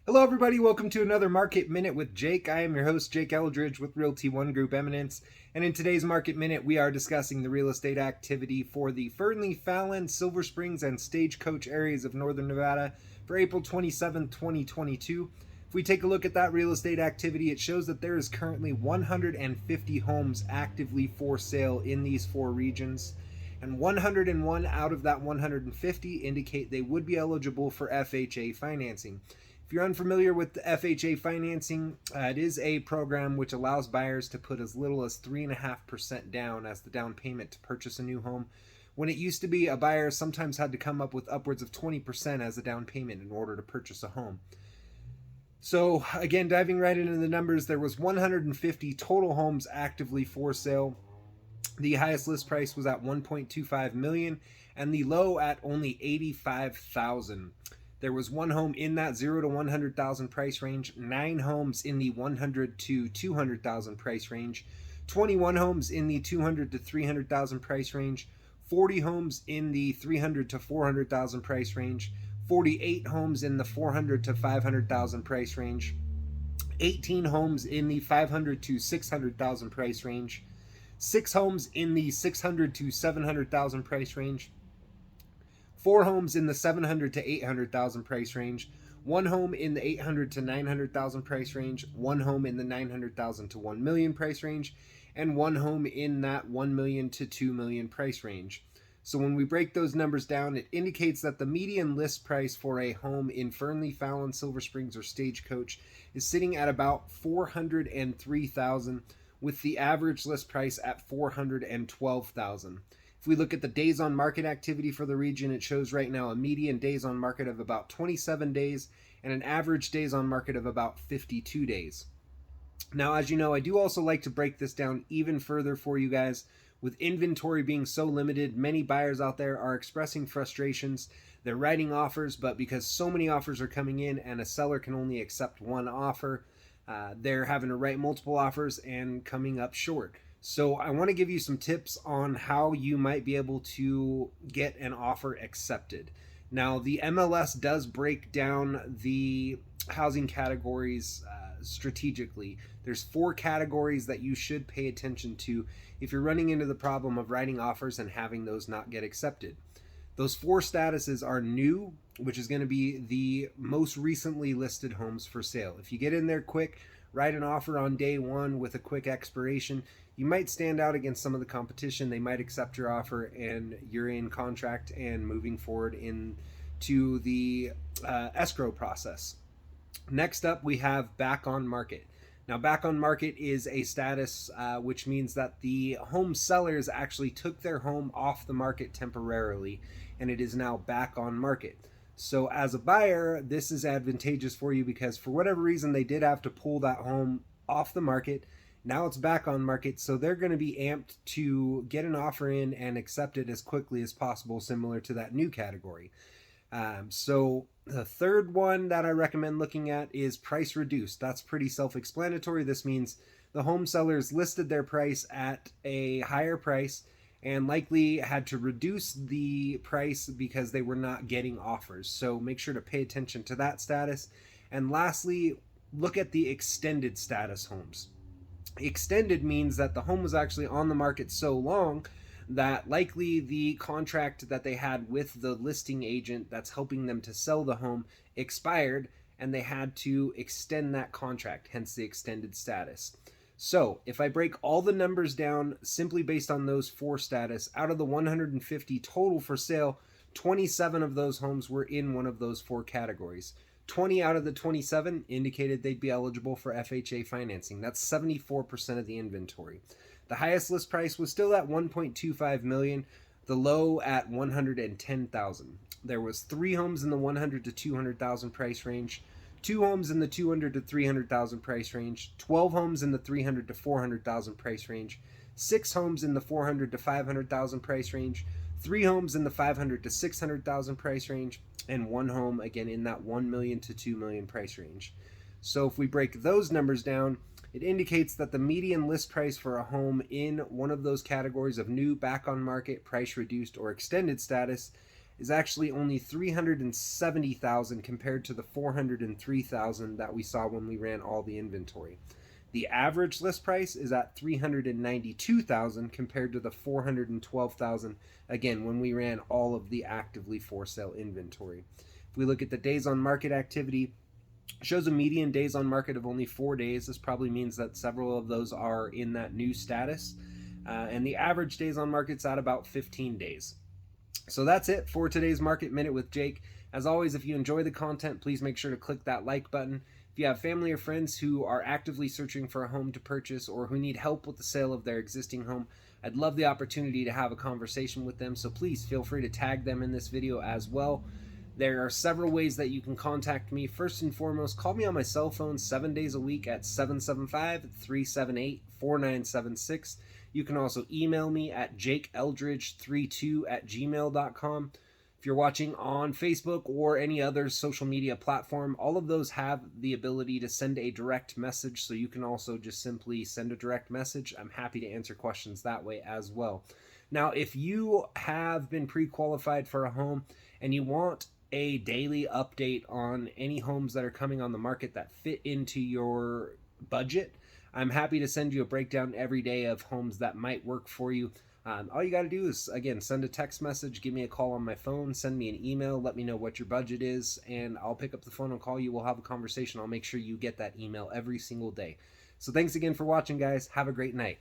Hello, everybody. Welcome to another Market Minute with Jake. I am your host, Jake Eldridge with Realty One Group Eminence. And in today's Market Minute, we are discussing the real estate activity for the Fernley, Fallon, Silver Springs, and Stagecoach areas of Northern Nevada for April 27, 2022. If we take a look at that real estate activity, it shows that there is currently 150 homes actively for sale in these four regions. And 101 out of that 150 indicate they would be eligible for FHA financing. If you're unfamiliar with the FHA financing, it is a program which allows buyers to put as little as 3.5% down as the down payment to purchase a new home. When it used to be, a buyer sometimes had to come up with upwards of 20% as a down payment in order to purchase a home. So again, diving right into the numbers, there was 150 total homes actively for sale. The highest list price was at $1.25 million and the low at only $85,000. There was one home in that 0 to 100,000 price range, 9 homes in the 100 to 200,000 price range, 21 homes in the 200 to 300,000 price range, 40 homes in the 300 to 400,000 price range, 48 homes in the 400 to 500,000 price range, 18 homes in the 500 to 600,000 price range, 6 homes in the 600 to 700,000 price range, 4 homes in the 700 to 800,000 price range, 1 home in the 800 to 900,000 price range, 1 home in the 900,000 to 1 million price range, and 1 home in that 1 million to 2 million price range. So when we break those numbers down, it indicates that the median list price for a home in Fernley, Fallon, Silver Springs, or Stagecoach is sitting at about $403,000, with the average list price at $412,000. If we look at the days on market activity for the region, it shows right now a median days on market of about 27 days and an average days on market of about 52 days. Now, as you know, I do also like to break this down even further for you guys. With inventory being so limited, many buyers out there are expressing frustrations. They're writing offers, but because so many offers are coming in and a seller can only accept one offer, they're having to write multiple offers and coming up short. So I want to give you some tips on how you might be able to get an offer accepted. Now, the MLS does break down the housing categories strategically. There's 4 categories that you should pay attention to if you're running into the problem of writing offers and having those not get accepted. Those 4 statuses are new, which is going to be the most recently listed homes for sale. If you get in there quick, write an offer on day 1 with a quick expiration, you might stand out against some of the competition. They might accept your offer and you're in contract and moving forward into the escrow process. Next up, we have back on market. Now, back on market is a status which means that the home sellers actually took their home off the market temporarily and it is now back on market. So as a buyer, this is advantageous for you because for whatever reason they did have to pull that home off the market. Now it's back on market, so they're going to be amped to get an offer in and accept it as quickly as possible, similar to that new category. So the third one that I recommend looking at is price reduced. That's pretty self-explanatory. This means the home sellers listed their price at a higher price and likely had to reduce the price because they were not getting offers. So make sure to pay attention to that status. And lastly, look at the extended status homes. Extended means that the home was actually on the market so long that likely the contract that they had with the listing agent that's helping them to sell the home expired and they had to extend that contract, hence the extended status. So if I break all the numbers down simply based on those 4 status, out of the 150 total for sale, 27 of those homes were in one of those 4 categories. 20 out of the 27 indicated they'd be eligible for FHA financing. That's 74% of the inventory. The highest list price was still at $1.25 million, the low at $110,000. There was 3 homes in the 100 to 200,000 price range, 2 homes in the 200 to 300,000 price range, 12 homes in the 300 to 400,000 price range, 6 homes in the 400 to 500,000 price range, 3 homes in the 500 to 600,000 price range, and 1 home again in that 1 million to 2 million price range. So if we break those numbers down, it indicates that the median list price for a home in one of those categories of new, back on market, price reduced, or extended status is actually only 370,000 compared to the 403,000 that we saw when we ran all the inventory. The average list price is at 392,000 compared to the 412,000 again when we ran all of the actively for sale inventory. If we look at the days on market activity, shows a median days on market of only 4 days. This probably means that several of those are in that new status. And the average days on market's at about 15 days. So that's it for today's Market Minute with Jake. As always, if you enjoy the content, please make sure to click that like button. If you have family or friends who are actively searching for a home to purchase or who need help with the sale of their existing home, I'd love the opportunity to have a conversation with them. So please feel free to tag them in this video as well. There are several ways that you can contact me. First and foremost, call me on my cell phone 7 days a week at 775-378-4976. You can also email me at jakeeldridge32@gmail.com. If you're watching on Facebook or any other social media platform, all of those have the ability to send a direct message, so you can also just simply send a direct message. I'm happy to answer questions that way as well. Now, if you have been pre-qualified for a home and you want a daily update on any homes that are coming on the market that fit into your budget, I'm happy to send you a breakdown every day of homes that might work for you. All you got to do is, again, send a text message, give me a call on my phone, send me an email, let me know what your budget is, and I'll pick up the phone and call you. We'll have a conversation. I'll make sure you get that email every single day. So thanks again for watching, guys. Have a great night.